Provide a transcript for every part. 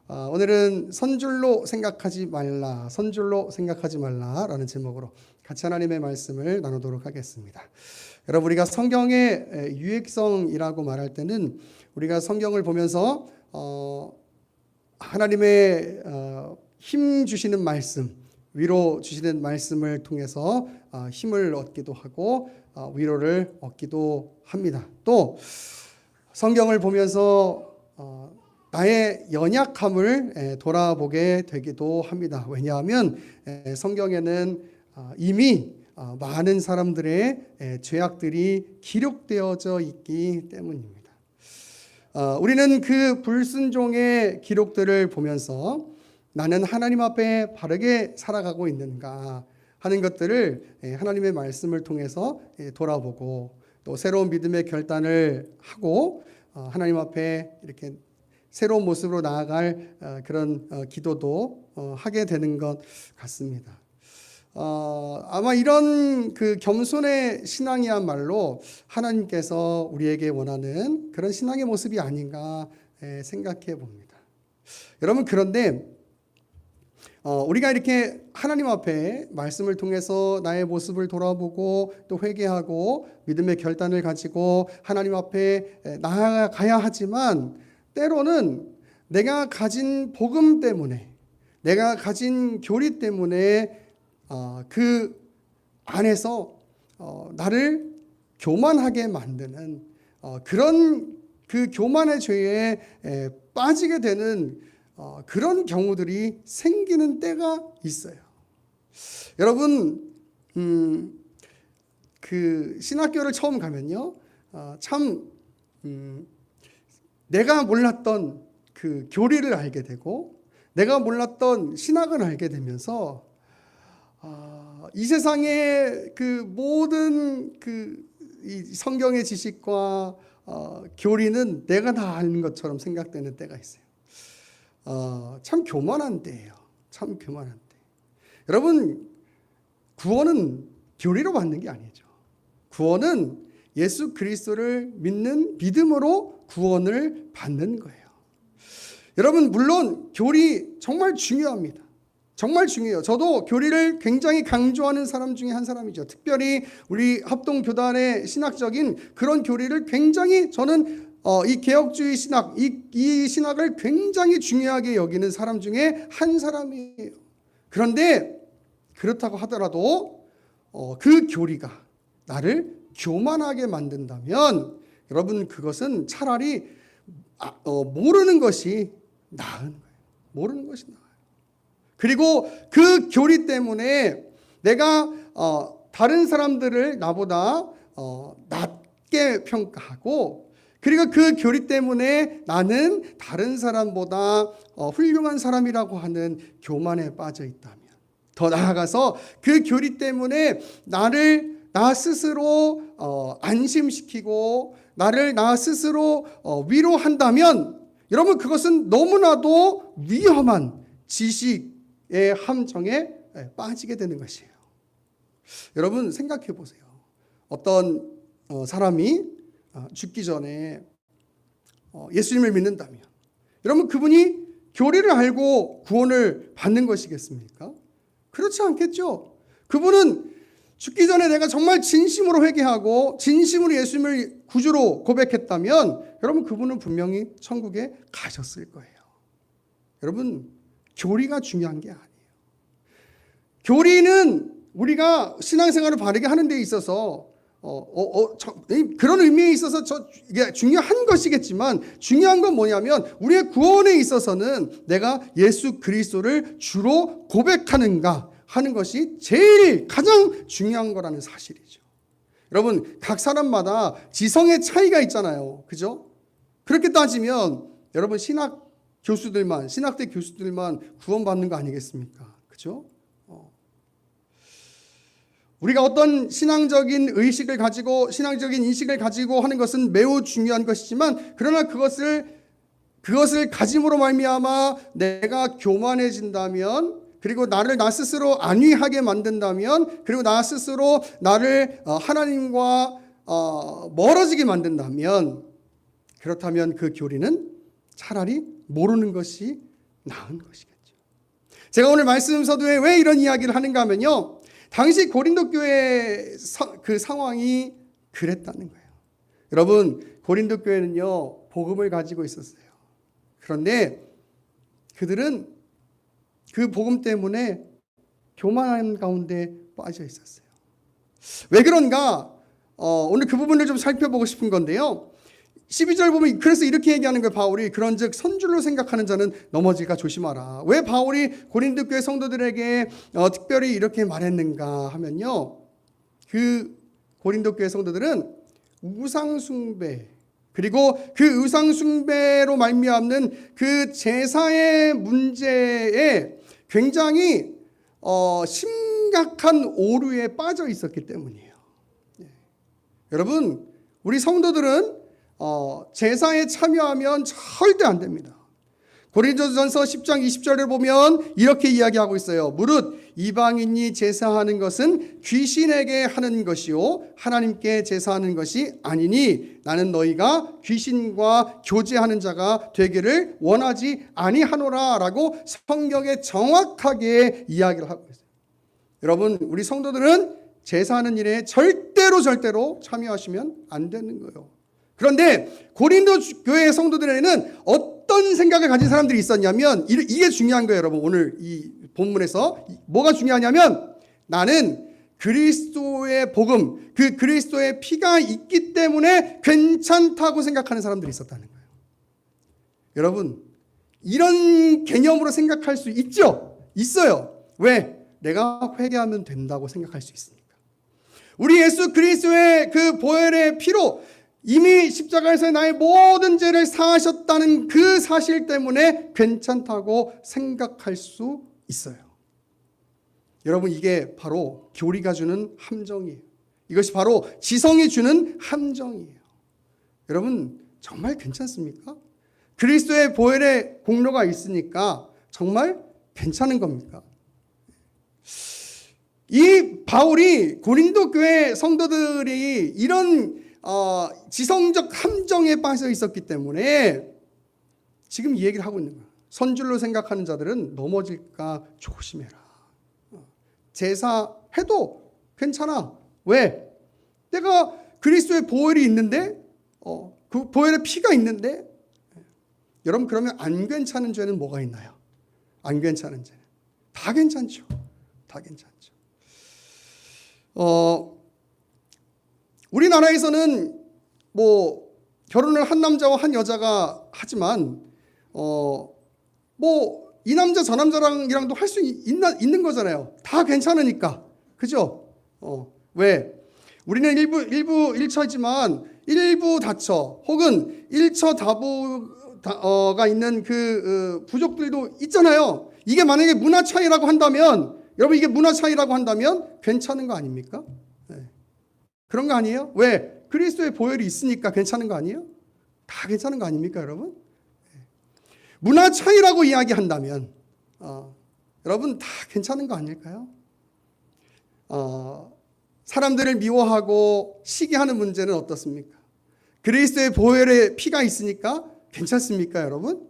오늘은 선줄로 생각하지 말라, 선줄로 생각하지 말라라는 제목으로 같이 하나님의 말씀을 나누도록 하겠습니다. 여러분, 우리가 성경의 유익성이라고 말할 때는 우리가 성경을 보면서 하나님의 힘 주시는 말씀, 위로 주시는 말씀을 통해서 힘을 얻기도 하고 위로를 얻기도 합니다. 또 성경을 보면서 나의 연약함을 돌아보게 되기도 합니다. 왜냐하면 성경에는 이미 많은 사람들의 죄악들이 기록되어져 있기 때문입니다. 우리는 그 불순종의 기록들을 보면서 나는 하나님 앞에 바르게 살아가고 있는가 하는 것들을 하나님의 말씀을 통해서 돌아보고 또 새로운 믿음의 결단을 하고 하나님 앞에 이렇게 새로운 모습으로 나아갈 그런 기도도 하게 되는 것 같습니다. 아마 이런 그 겸손의 신앙이야말로 하나님께서 우리에게 원하는 그런 신앙의 모습이 아닌가 생각해 봅니다. 여러분, 그런데 우리가 이렇게 하나님 앞에 말씀을 통해서 나의 모습을 돌아보고 또 회개하고 믿음의 결단을 가지고 하나님 앞에 나아가야 하지만 때로는 내가 가진 복음 때문에, 내가 가진 교리 때문에 그 안에서 나를 교만하게 만드는 그런 그 교만의 죄에 빠지게 되는 그런 경우들이 생기는 때가 있어요. 여러분, 그 신학교를 처음 가면요, 참 내가 몰랐던 그 교리를 알게 되고 내가 몰랐던 신학을 알게 되면서 이 세상의 그 모든 이 성경의 지식과 교리는 내가 다 아는 것처럼 생각되는 때가 있어요. 참 교만한 때예요. 참 교만한 때. 여러분, 구원은 교리로 받는 게 아니죠. 구원은 예수 그리스도를 믿는 믿음으로 구원을 받는 거예요. 여러분, 물론 교리 정말 중요합니다. 정말 중요해요. 저도 교리를 굉장히 강조하는 사람 중에 한 사람이죠. 특별히 우리 합동교단의 신학적인 그런 교리를 굉장히 저는 이 개혁주의 신학, 이 신학을 굉장히 중요하게 여기는 사람 중에 한 사람이에요. 그런데 그렇다고 하더라도 그 교리가 나를 교만하게 만든다면 여러분, 그것은 차라리 모르는 것이 나은 거예요. 모르는 것이 나아요. 그리고 그 교리 때문에 내가 다른 사람들을 나보다 낮게 평가하고, 그리고 그 교리 때문에 나는 다른 사람보다 훌륭한 사람이라고 하는 교만에 빠져 있다면, 더 나아가서 그 교리 때문에 나 스스로 안심시키고 나를 나 스스로 위로한다면 여러분, 그것은 너무나도 위험한 지식의 함정에 빠지게 되는 것이에요. 여러분, 생각해 보세요. 어떤 사람이 죽기 전에 예수님을 믿는다면 여러분, 그분이 교리를 알고 구원을 받는 것이겠습니까? 그렇지 않겠죠. 그분은 죽기 전에 내가 정말 진심으로 회개하고 진심으로 예수님을 구주로 고백했다면 여러분, 그분은 분명히 천국에 가셨을 거예요. 여러분, 교리가 중요한 게 아니에요. 교리는 우리가 신앙생활을 바르게 하는 데 있어서 그런 의미에 있어서 이게 중요한 것이겠지만, 중요한 건 뭐냐면 우리의 구원에 있어서는 내가 예수 그리스도를 주로 고백하는가 하는 것이 제일 가장 중요한 거라는 사실이죠. 여러분, 각 사람마다 지성의 차이가 있잖아요. 그죠? 그렇게 따지면 여러분, 신학대 교수들만 구원받는 거 아니겠습니까? 그죠? 우리가 어떤 신앙적인 의식을 가지고 신앙적인 인식을 가지고 하는 것은 매우 중요한 것이지만, 그러나 그것을 가짐으로 말미암아 내가 교만해진다면, 그리고 나를 나 스스로 안위하게 만든다면, 그리고 나 스스로 나를 하나님과 멀어지게 만든다면, 그렇다면 그 교리는 차라리 모르는 것이 나은 것이겠죠. 제가 오늘 말씀 서두에 왜 이런 이야기를 하는가 하면요, 당시 고린도 교회의 그 상황이 그랬다는 거예요. 여러분, 고린도 교회는요 복음을 가지고 있었어요. 그런데 그들은 그 복음 때문에 교만한 가운데 빠져 있었어요. 왜 그런가? 오늘 그 부분을 좀 살펴보고 싶은 건데요. 12절 보면 그래서 이렇게 얘기하는 거예요. 바울이 그런즉 선줄로 생각하는 자는 넘어질까 조심하라. 왜 바울이 고린도 교회 성도들에게 특별히 이렇게 말했는가 하면요, 그 고린도 교회 성도들은 우상 숭배, 그리고 그 우상 숭배로 말미암는 그 제사의 문제에 굉장히 심각한 오류에 빠져 있었기 때문이에요. 여러분, 우리 성도들은 제사에 참여하면 절대 안 됩니다. 고린도전서 10장 20절을 보면 이렇게 이야기하고 있어요. 무릇 이방인이 제사하는 것은 귀신에게 하는 것이요 하나님께 제사하는 것이 아니니 나는 너희가 귀신과 교제하는 자가 되기를 원하지 아니하노라 라고 성경에 정확하게 이야기를 하고 있어요. 여러분, 우리 성도들은 제사하는 일에 절대로 참여하시면 안 되는 거예요. 그런데 고린도 교회 성도들에는 어떤 생각을 가진 사람들이 있었냐면, 이게 중요한 거예요. 여러분, 오늘 이 본문에서 뭐가 중요하냐면, 나는 그리스도의 복음, 그 그리스도의 피가 있기 때문에 괜찮다고 생각하는 사람들이 있었다는 거예요. 여러분, 이런 개념으로 생각할 수 있죠? 있어요. 왜? 내가 회개하면 된다고 생각할 수 있으니까. 우리 예수 그리스도의 그 보혈의 피로 이미 십자가에서 나의 모든 죄를 사하셨다는 그 사실 때문에 괜찮다고 생각할 수 있어요. 여러분, 이게 바로 교리가 주는 함정이에요. 이것이 바로 지성이 주는 함정이에요. 여러분, 정말 괜찮습니까? 그리스도의 보혈의 공로가 있으니까 정말 괜찮은 겁니까? 이 바울이 고린도 교회 성도들이 이런 지성적 함정에 빠져 있었기 때문에 지금 이 얘기를 하고 있는 거예요. 선줄로 생각하는 자들은 넘어질까 조심해라. 제사해도 괜찮아. 왜? 내가 그리스도의 보혈이 있는데, 그 보혈의 피가 있는데. 여러분, 그러면 안 괜찮은 죄는 뭐가 있나요? 안 괜찮은 죄는 다 괜찮죠. 다 괜찮죠. 우리나라에서는 뭐 결혼을 한 남자와 한 여자가 하지만 뭐 이 남자 저 남자랑이랑도 할 수 있는 거잖아요. 다 괜찮으니까. 그죠? 왜? 우리는 일부 1처지만 일부 다처 혹은 1처 다부가 있는 그 부족들도 있잖아요. 이게 만약에 문화 차이라고 한다면, 여러분, 이게 문화 차이라고 한다면 괜찮은 거 아닙니까? 네. 그런 거 아니에요? 왜? 그리스도의 보혈이 있으니까 괜찮은 거 아니에요? 다 괜찮은 거 아닙니까, 여러분? 문화 차이라고 이야기한다면 여러분, 다 괜찮은 거 아닐까요? 사람들을 미워하고 시기하는 문제는 어떻습니까? 그리스도의 보혈의 피가 있으니까 괜찮습니까, 여러분?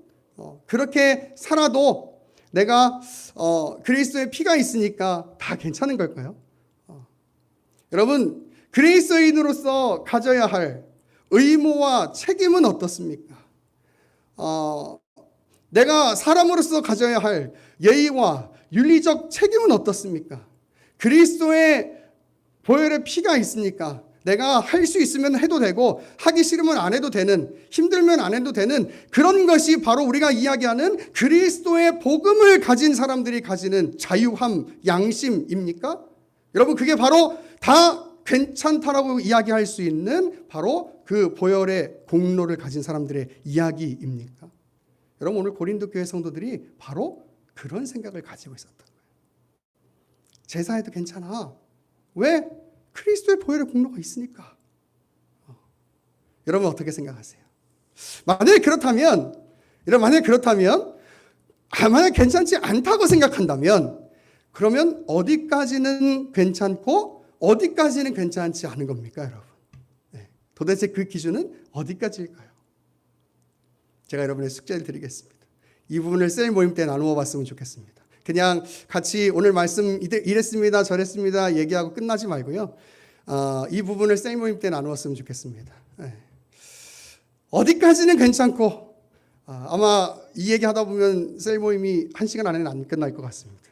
그렇게 살아도 내가 그리스도의 피가 있으니까 다 괜찮은 걸까요? 여러분, 그리스도인으로서 가져야 할 의무와 책임은 어떻습니까? 내가 사람으로서 가져야 할 예의와 윤리적 책임은 어떻습니까? 그리스도의 보혈의 피가 있으니까 내가 할 수 있으면 해도 되고 하기 싫으면 안 해도 되는, 힘들면 안 해도 되는 그런 것이 바로 우리가 이야기하는 그리스도의 복음을 가진 사람들이 가지는 자유함, 양심입니까? 여러분, 그게 바로 다 괜찮다라고 이야기할 수 있는 바로 그 보혈의 공로를 가진 사람들의 이야기입니까? 여러분, 오늘 고린도 교회 성도들이 바로 그런 생각을 가지고 있었던 거예요. 제사해도 괜찮아. 왜? 그리스도의 보혈의 공로가 있으니까. 여러분, 어떻게 생각하세요? 만약에 그렇다면, 만약 괜찮지 않다고 생각한다면, 그러면 어디까지는 괜찮고 어디까지는 괜찮지 않은 겁니까, 여러분? 네. 도대체 그 기준은 어디까지일까요? 제가 여러분의 숙제를 드리겠습니다. 이 부분을 셀 모임 때 나누어 봤으면 좋겠습니다. 그냥 같이 오늘 말씀 이랬습니다 저랬습니다 얘기하고 끝나지 말고요. 이 부분을 셀 모임 때 나누었으면 좋겠습니다. 어디까지는 괜찮고 아마 이 얘기 하다 보면 셀 모임이 1시간 안에는 안 끝날 것 같습니다.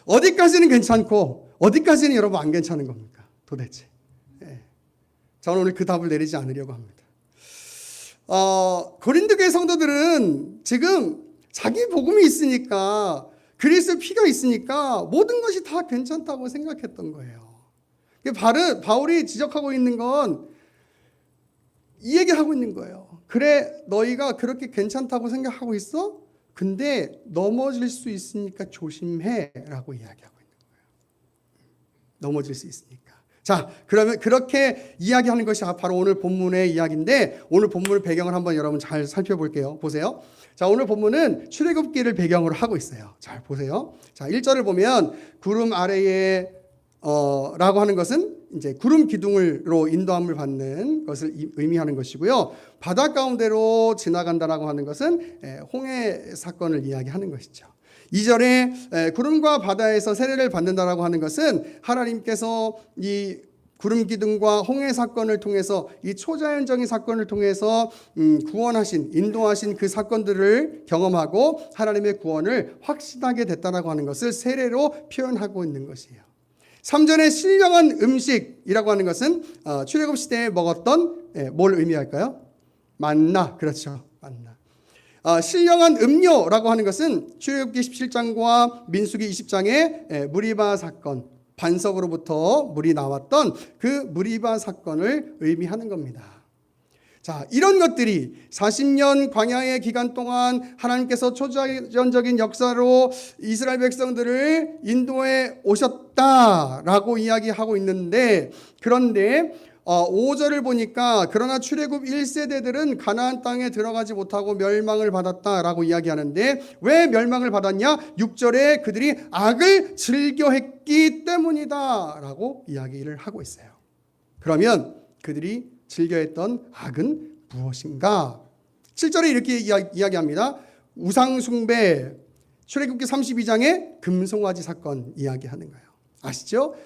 어디까지는 괜찮고 어디까지는 여러분 안 괜찮은 겁니까? 도대체. 저는 오늘 그 답을 내리지 않으려고 합니다. 고린도 교회 성도들은 지금 자기 복음이 있으니까 그리스도의 피가 있으니까 모든 것이 다 괜찮다고 생각했던 거예요. 바울이 지적하고 있는 건 이 얘기하고 있는 거예요. 그래 너희가 그렇게 괜찮다고 생각하고 있어? 근데 넘어질 수 있으니까 조심해 라고 이야기하고 있는 거예요. 넘어질 수 있으니까. 자, 그러면 그렇게 이야기하는 것이 바로 오늘 본문의 이야기인데 오늘 본문의 배경을 한번 여러분 잘 살펴볼게요. 보세요. 자, 오늘 본문은 출애굽기를 배경으로 하고 있어요. 잘 보세요. 자, 1절을 보면 구름 아래에 라고 하는 것은 이제 구름 기둥으로 인도함을 받는 것을 의미하는 것이고요. 바다 가운데로 지나간다라고 하는 것은 홍해 사건을 이야기하는 것이죠. 2절에 구름과 바다에서 세례를 받는다라고 하는 것은 하나님께서 이 구름 기둥과 홍해 사건을 통해서 이 초자연적인 사건을 통해서 구원하신 인도하신 그 사건들을 경험하고 하나님의 구원을 확신하게 됐다라고 하는 것을 세례로 표현하고 있는 것이에요. 3절에 신령한 음식이라고 하는 것은 출애굽 시대에 먹었던 뭘 의미할까요? 만나. 그렇죠. 만나. 신령한 음료라고 하는 것은 출애굽기 17장과 민수기 20장의 무리바 사건, 반석으로부터 물이 나왔던 그 무리바 사건을 의미하는 겁니다. 자, 이런 것들이 40년 광야의 기간 동안 하나님께서 초자연적인 역사로 이스라엘 백성들을 인도해 오셨다라고 이야기하고 있는데, 그런데 5절을 보니까 그러나 출애굽 1세대들은 가나안 땅에 들어가지 못하고 멸망을 받았다라고 이야기하는데 왜 멸망을 받았냐? 6절에 그들이 악을 즐겨했기 때문이다라고 이야기를 하고 있어요. 그러면 그들이 즐겨했던 악은 무엇인가? 7절에 이렇게 이야기합니다. 우상숭배, 출애굽기 32장의 금송아지 사건 이야기하는 거예요. 아시죠?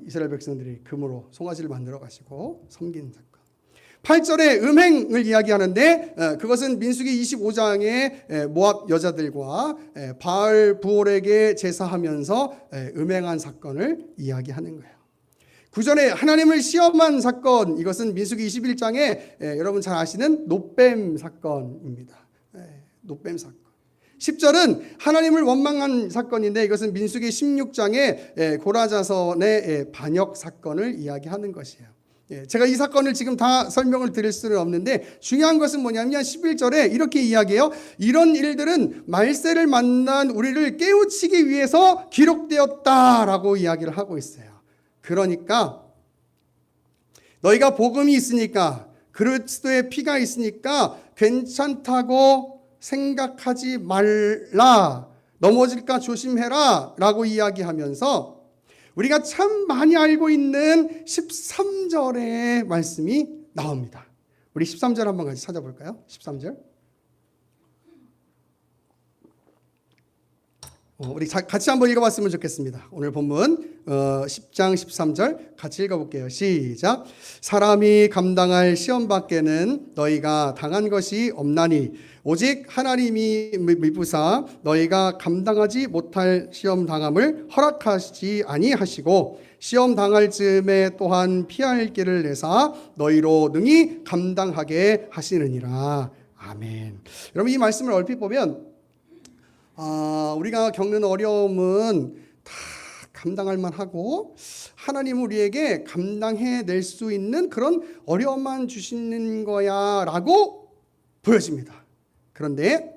이스라엘 백성들이 금으로 송아지를 만들어 가지고 섬긴 사건. 8절에 음행을 이야기하는데 그것은 민수기 25장의 모압 여자들과 바알 부올에게 제사하면서 음행한 사건을 이야기하는 거예요. 9절에 하나님을 시험한 사건, 이것은 민수기 21장에 여러분 잘 아시는 노뱀 사건입니다. 노뱀 사건. 10절은 하나님을 원망한 사건인데 이것은 민수기 16장의 고라자선의 반역 사건을 이야기하는 것이에요. 제가 이 사건을 지금 다 설명을 드릴 수는 없는데 중요한 것은 뭐냐면 11절에 이렇게 이야기해요. 이런 일들은 말세를 만난 우리를 깨우치기 위해서 기록되었다라고 이야기를 하고 있어요. 그러니까 너희가 복음이 있으니까 그리스도의 피가 있으니까 괜찮다고 생각하지 말라, 넘어질까 조심해라 라고 이야기하면서 우리가 참 많이 알고 있는 13절의 말씀이 나옵니다. 우리 13절 한번 같이 찾아볼까요? 13절. 우리 같이 한번 읽어봤으면 좋겠습니다. 오늘 본문 10장 13절 같이 읽어볼게요. 시작. 사람이 감당할 시험 밖에는 너희가 당한 것이 없나니 오직 하나님이 미부사 너희가 감당하지 못할 시험 당함을 허락하시지 아니하시고 시험 당할 즈음에 또한 피할 길을 내사 너희로 능히 감당하게 하시느니라. 아멘. 여러분 이 말씀을 얼핏 보면 우리가 겪는 어려움은 다 감당할 만하고 하나님 우리에게 감당해낼 수 있는 그런 어려움만 주시는 거야 라고 보여집니다. 그런데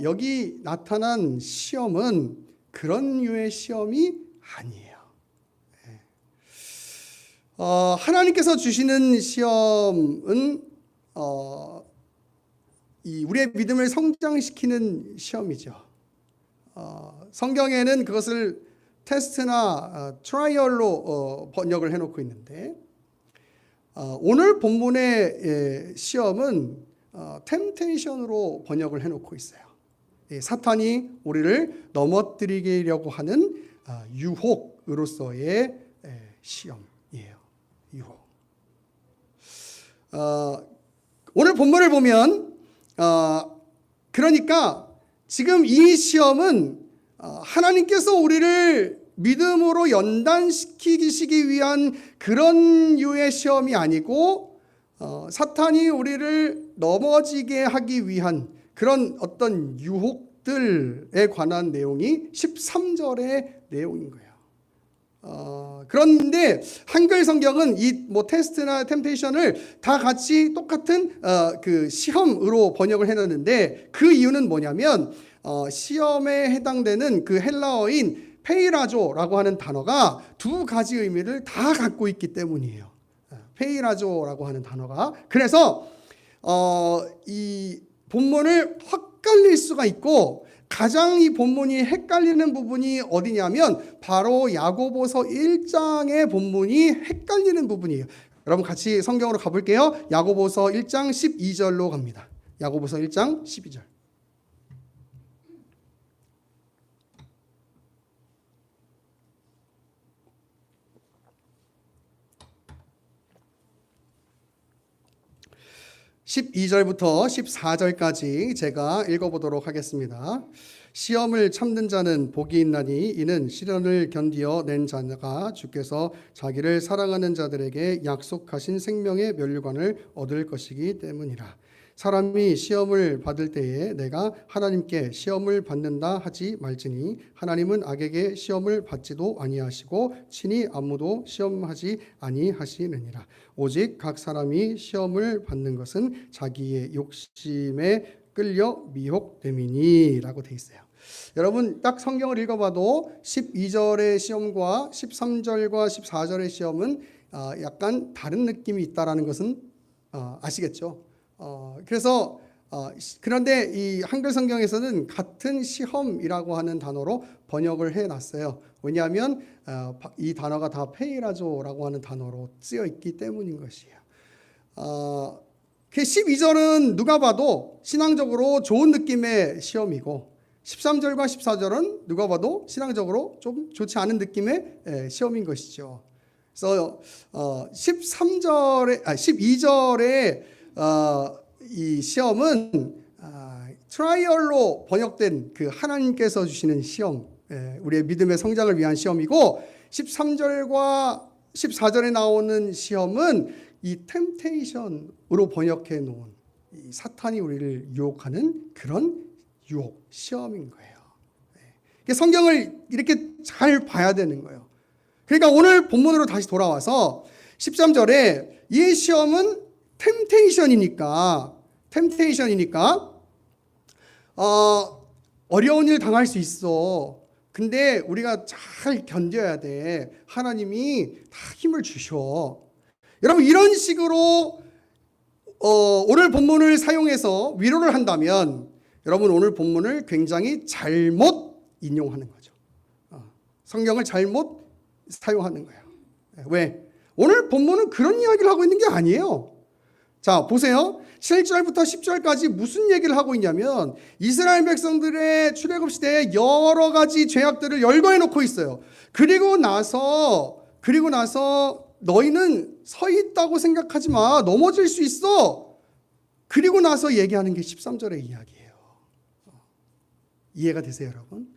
여기 나타난 시험은 그런 류의 시험이 아니에요. 하나님께서 주시는 시험은 우리의 믿음을 성장시키는 시험이죠. 성경에는 그것을 테스트나 트라이얼로 번역을 해놓고 있는데 오늘 본문의 시험은 템테이션으로 번역을 해놓고 있어요. 사탄이 우리를 넘어뜨리려고 하는 유혹으로서의 시험이에요. 유혹. 오늘 본문을 보면 그러니까 지금 이 시험은 하나님께서 우리를 믿음으로 연단시키기 위한 그런 유의 시험이 아니고 사탄이 우리를 넘어지게 하기 위한 그런 어떤 유혹들에 관한 내용이 13절의 내용인 거예요. 그런데 한글 성경은 이 테스트나 템테이션을 다 같이 똑같은 그 시험으로 번역을 해놨는데 그 이유는 뭐냐면 시험에 해당되는 그 헬라어인 페이라조라고 하는 단어가 두 가지 의미를 다 갖고 있기 때문이에요. 페이라조라고 하는 단어가. 그래서 이 본문을 헛갈릴 수가 있고 가장 이 본문이 헷갈리는 부분이 어디냐면 바로 야고보서 1장의 본문이 헷갈리는 부분이에요. 여러분 같이 성경으로 가볼게요. 야고보서 1장 12절로 갑니다. 야고보서 1장 12절. (12절부터) (14절까지) 제가 읽어보도록 하겠습니다. 시험을 참는 자는 복이 있나니 이는 시련을 견디어 낸 자가 주께서 자기를 사랑하는 자들에게 약속하신 생명의 면류관을 얻을 것이기 때문이라. 사람이 시험을 받을 때에 내가 하나님께 시험을 받는다 하지 말지니 하나님은 악에게 시험을 받지도 아니하시고 친히 아무도 시험하지 아니하시느니라. 오직 각 사람이 시험을 받는 것은 자기의 욕심에 끌려 미혹됨이니 라고 돼 있어요. 여러분 딱 성경을 읽어봐도 12절의 시험과 13절과 14절의 시험은 약간 다른 느낌이 있다라는 것은 아시겠죠? 그래서 그런데 이 한글 성경에서는 같은 시험이라고 하는 단어로 번역을 해놨어요. 왜냐하면 이 단어가 다 페이라조라고 하는 단어로 쓰여 있기 때문인 것이에요. 12절은 누가 봐도 신앙적으로 좋은 느낌의 시험이고 13절과 14절은 누가 봐도 신앙적으로 좀 좋지 않은 느낌의 시험인 것이죠. 그래서 12절에 이 시험은 트라이얼로 번역된 그 하나님께서 주시는 시험, 우리의 믿음의 성장을 위한 시험이고 13절과 14절에 나오는 시험은 이 템테이션으로 번역해 놓은 이 사탄이 우리를 유혹하는 그런 유혹, 시험인 거예요. 성경을 이렇게 잘 봐야 되는 거예요. 그러니까 오늘 본문으로 다시 돌아와서 13절에 이 시험은 템테이션이니까 어려운 일 당할 수 있어. 근데 우리가 잘 견뎌야 돼. 하나님이 다 힘을 주셔. 여러분 이런 식으로 오늘 본문을 사용해서 위로를 한다면 여러분 오늘 본문을 굉장히 잘못 인용하는 거죠. 성경을 잘못 사용하는 거예요. 왜? 오늘 본문은 그런 이야기를 하고 있는 게 아니에요. 자, 보세요. 7절부터 10절까지 무슨 얘기를 하고 있냐면 이스라엘 백성들의 출애굽 시대에 여러 가지 죄악들을 열거해 놓고 있어요. 그리고 나서 너희는 서 있다고 생각하지 마. 넘어질 수 있어. 그리고 나서 얘기하는 게 13절의 이야기예요. 이해가 되세요, 여러분?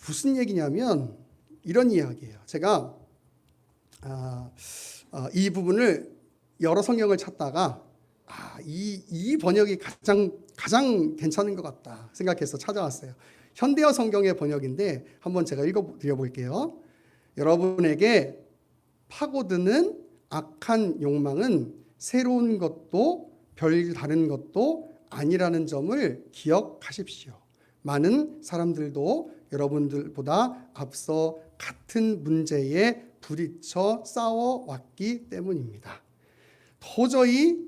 무슨 얘기냐면 이런 이야기예요. 제가 이 부분을 여러 성경을 찾다가 이 번역이 가장 괜찮은 것 같다 생각해서 찾아왔어요. 현대어 성경의 번역인데 한번 제가 읽어드려 볼게요. 여러분에게 파고드는 악한 욕망은 새로운 것도 별다른 것도 아니라는 점을 기억하십시오. 많은 사람들도 여러분들보다 앞서 같은 문제에 부딪혀 싸워왔기 때문입니다. 도저히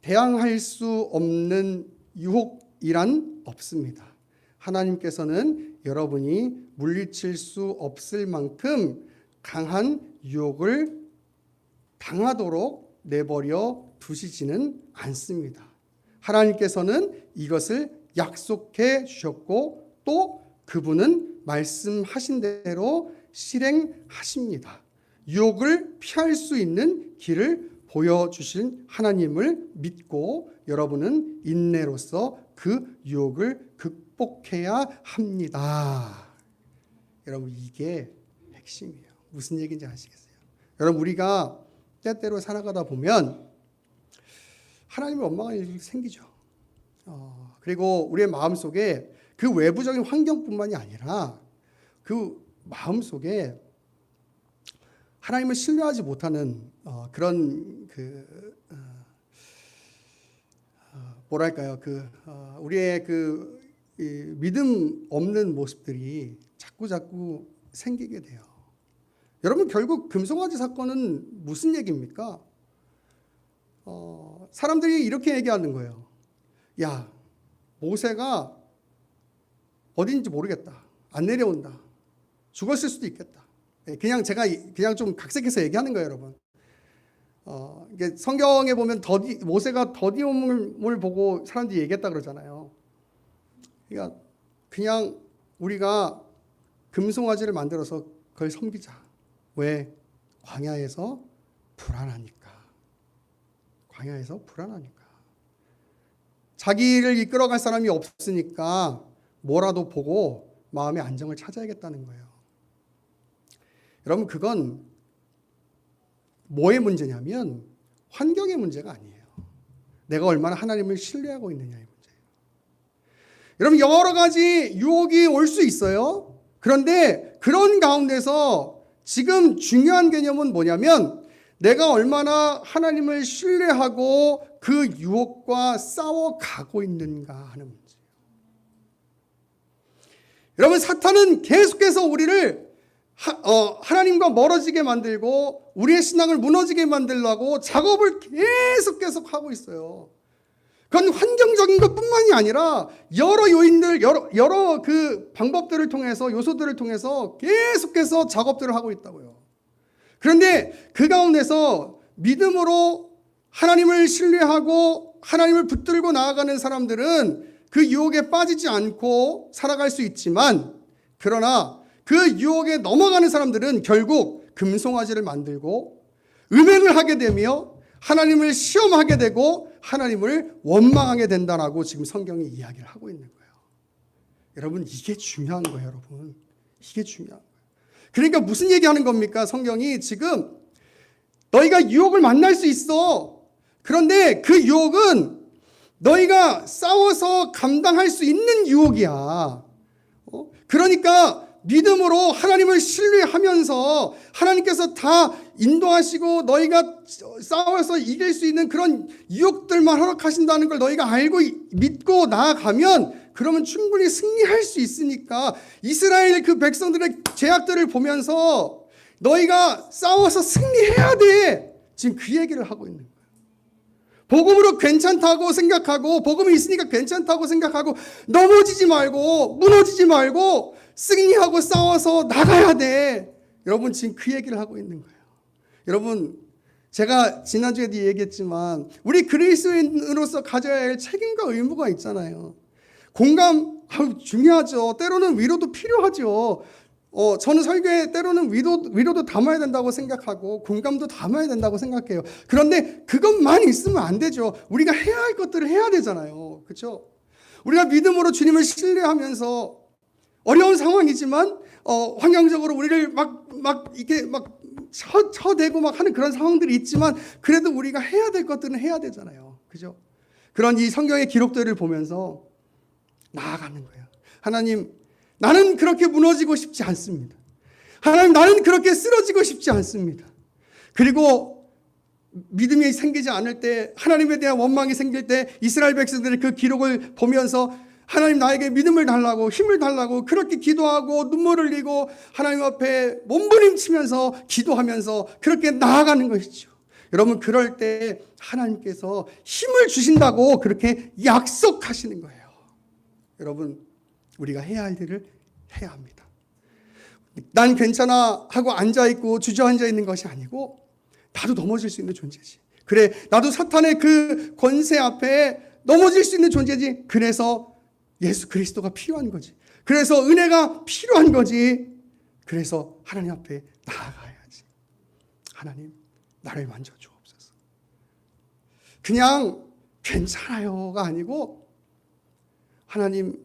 대항할 수 없는 유혹이란 없습니다. 하나님께서는 여러분이 물리칠 수 없을 만큼 강한 유혹을 당하도록 내버려 두시지는 않습니다. 하나님께서는 이것을 약속해 주셨고 또 그분은 말씀하신 대로 실행하십니다. 유혹을 피할 수 있는 길을 보여주신 하나님을 믿고 여러분은 인내로서 그 유혹을 극복해야 합니다. 여러분, 이게 핵심이에요. 무슨 얘기인지 아시겠어요? 여러분, 우리가 때때로 살아가다 보면 하나님을 원망할 일이 생기죠. 그리고 우리의 마음속에 그 외부적인 환경뿐만이 아니라 그 마음속에 하나님을 신뢰하지 못하는 그런 뭐랄까요, 우리의 믿음 없는 모습들이 자꾸 생기게 돼요. 여러분, 결국 금송아지 사건은 무슨 얘기입니까? 사람들이 이렇게 얘기하는 거예요. 야, 모세가 어딘지 모르겠다. 안 내려온다. 죽었을 수도 있겠다. 제가 그냥 좀 각색해서 얘기하는 거예요, 여러분. 이게 성경에 보면 모세가 더디움을 보고 사람들이 얘기했다 그러잖아요. 그러니까 그냥 우리가 금송아지를 만들어서 그걸 섬기자. 왜? 광야에서 불안하니까. 자기를 이끌어갈 사람이 없으니까 뭐라도 보고 마음의 안정을 찾아야겠다는 거예요. 여러분, 그건 뭐의 문제냐면 환경의 문제가 아니에요. 내가 얼마나 하나님을 신뢰하고 있느냐의 문제예요. 여러분, 여러 가지 유혹이 올 수 있어요. 그런데 그런 가운데서 지금 중요한 개념은 뭐냐면 내가 얼마나 하나님을 신뢰하고 그 유혹과 싸워가고 있는가 하는 문제예요. 여러분, 사탄은 계속해서 우리를 하나님과 멀어지게 만들고 우리의 신앙을 무너지게 만들려고 작업을 계속 하고 있어요. 그건 환경적인 것뿐만이 아니라 여러 요인들, 여러 그 방법들을 통해서, 요소들을 통해서 계속해서 작업들을 하고 있다고요. 그런데 그 가운데서 믿음으로 하나님을 신뢰하고 하나님을 붙들고 나아가는 사람들은 그 유혹에 빠지지 않고 살아갈 수 있지만, 그러나 그 유혹에 넘어가는 사람들은 결국 금송아지를 만들고 음행을 하게 되며 하나님을 시험하게 되고 하나님을 원망하게 된다라고 지금 성경이 이야기를 하고 있는 거예요. 여러분, 이게 중요한 거예요, 여러분. 이게 중요한 거예요. 그러니까 무슨 얘기하는 겁니까? 성경이 지금 너희가 유혹을 만날 수 있어. 그런데 그 유혹은 너희가 싸워서 감당할 수 있는 유혹이야. 그러니까 믿음으로 하나님을 신뢰하면서 하나님께서 다 인도하시고 너희가 싸워서 이길 수 있는 그런 유혹들만 허락하신다는 걸 너희가 알고 믿고 나아가면 그러면 충분히 승리할 수 있으니까 이스라엘 그 백성들의 죄악들을 보면서 너희가 싸워서 승리해야 돼. 지금 그 얘기를 하고 있는 거예요. 복음으로 괜찮다고 생각하고 복음이 있으니까 괜찮다고 생각하고 넘어지지 말고 무너지지 말고 승리하고 싸워서 나가야 돼. 여러분, 지금 그 얘기를 하고 있는 거예요. 여러분, 제가 지난주에도 얘기했지만 우리 그리스도인으로서 가져야 할 책임과 의무가 있잖아요. 공감 중요하죠. 때로는 위로도 필요하죠. 저는 설교에 때로는 위로도 담아야 된다고 생각하고 공감도 담아야 된다고 생각해요. 그런데 그것만 있으면 안 되죠. 우리가 해야 할 것들을 해야 되잖아요. 그렇죠? 우리가 믿음으로 주님을 신뢰하면서 어려운 상황이지만 환경적으로 우리를 이렇게 쳐대고 하는 그런 상황들이 있지만 그래도 우리가 해야 될 것들은 해야 되잖아요. 그죠? 그런 이 성경의 기록들을 보면서 나아가는 거예요. 하나님, 나는 그렇게 무너지고 싶지 않습니다. 하나님, 나는 그렇게 쓰러지고 싶지 않습니다. 그리고 믿음이 생기지 않을 때, 하나님에 대한 원망이 생길 때 이스라엘 백성들의 그 기록을 보면서 하나님, 나에게 믿음을 달라고 힘을 달라고 그렇게 기도하고 눈물을 흘리고 하나님 앞에 몸부림치면서 기도하면서 그렇게 나아가는 것이죠. 여러분, 그럴 때 하나님께서 힘을 주신다고 그렇게 약속하시는 거예요. 여러분, 우리가 해야 할 일을 해야 합니다. 난 괜찮아 하고 앉아있고 주저앉아 있는 것이 아니고 나도 넘어질 수 있는 존재지. 그래, 나도 사탄의 그 권세 앞에 넘어질 수 있는 존재지. 그래서 예수 그리스도가 필요한 거지. 그래서 은혜가 필요한 거지. 그래서 하나님 앞에 나아가야지. 하나님, 나를 만져주옵소서. 그냥 괜찮아요가 아니고, 하나님,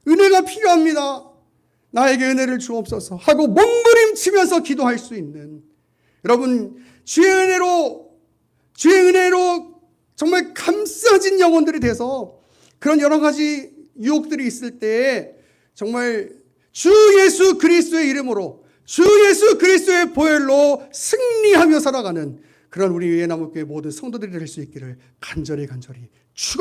은혜가 필요합니다. 나에게 은혜를 주옵소서 하고 몸부림치면서 기도할 수 있는, 여러분, 주의 은혜로 정말 감싸진 영혼들이 돼서 그런 여러 가지 유혹들이 있을 때 정말 주 예수 그리스도의 이름으로, 주 예수 그리스도의 보혈로 승리하며 살아가는 그런 우리 예나무교회 모든 성도들이 될 수 있기를 간절히 축원합니다.